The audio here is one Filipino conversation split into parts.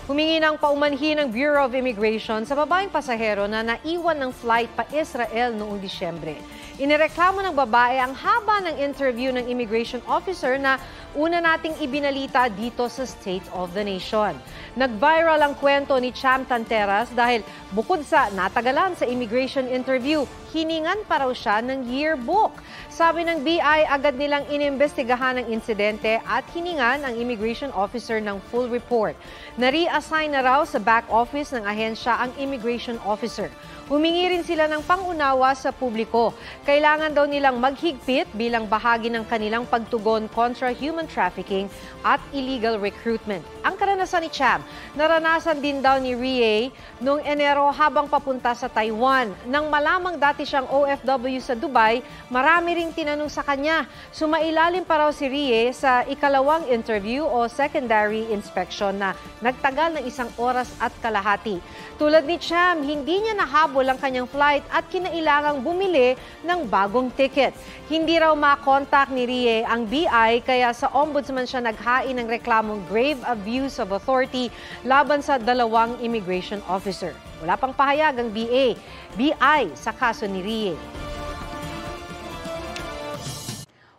Humingi ng paumanhin ng Bureau of Immigration sa babaeng pasahero na naiwan ng flight pa Israel noong Disyembre. Inireklamo ng babae ang haba ng interview ng immigration officer na una nating ibinalita dito sa State of the Nation. Nag-viral ang kwento ni Cham Tanteras dahil bukod sa natagalan sa immigration interview, hiningan pa raw siya ng yearbook. Sabi ng BI, agad nilang inimbestigahan ang insidente at hiningan ang immigration officer ng full report. Nare-assign na raw sa back office ng ahensya ang immigration officer. Humingi rin sila ng pangunawa sa publiko. Kailangan daw nilang maghigpit bilang bahagi ng kanilang pagtugon kontra human trafficking at illegal recruitment. Ang karanasan ni Cham, naranasan din daw ni Rie noong Enero habang papunta sa Taiwan. Nang malamang dati siyang OFW sa Dubai, marami ring tinanong sa kanya. Sumailalim pa raw si Rie sa ikalawang interview o secondary inspection na nagtagal ng 1 oras at kalahati. Tulad ni Cham, hindi niya nahabol ang kanyang flight at kinailangang bumili ng bagong ticket. Hindi raw makontak ni Rie ang BI kaya sa ombudsman siya naghain ng reklamong grave abuse of authority laban sa 2 immigration officer. Wala pang pahayag ang BI sa kaso ni Rie.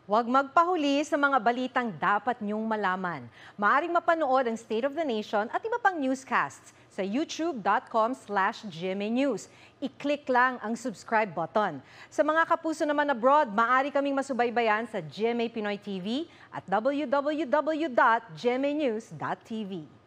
Huwag magpahuli sa mga balitang dapat niyong malaman. Maaaring mapanood ang State of the Nation at iba pang newscasts sa youtube.com/GMAnews. I-click lang ang subscribe button. Sa mga kapuso naman abroad, maaari kaming masubaybayan sa GMA Pinoy TV at www.gmanews.tv.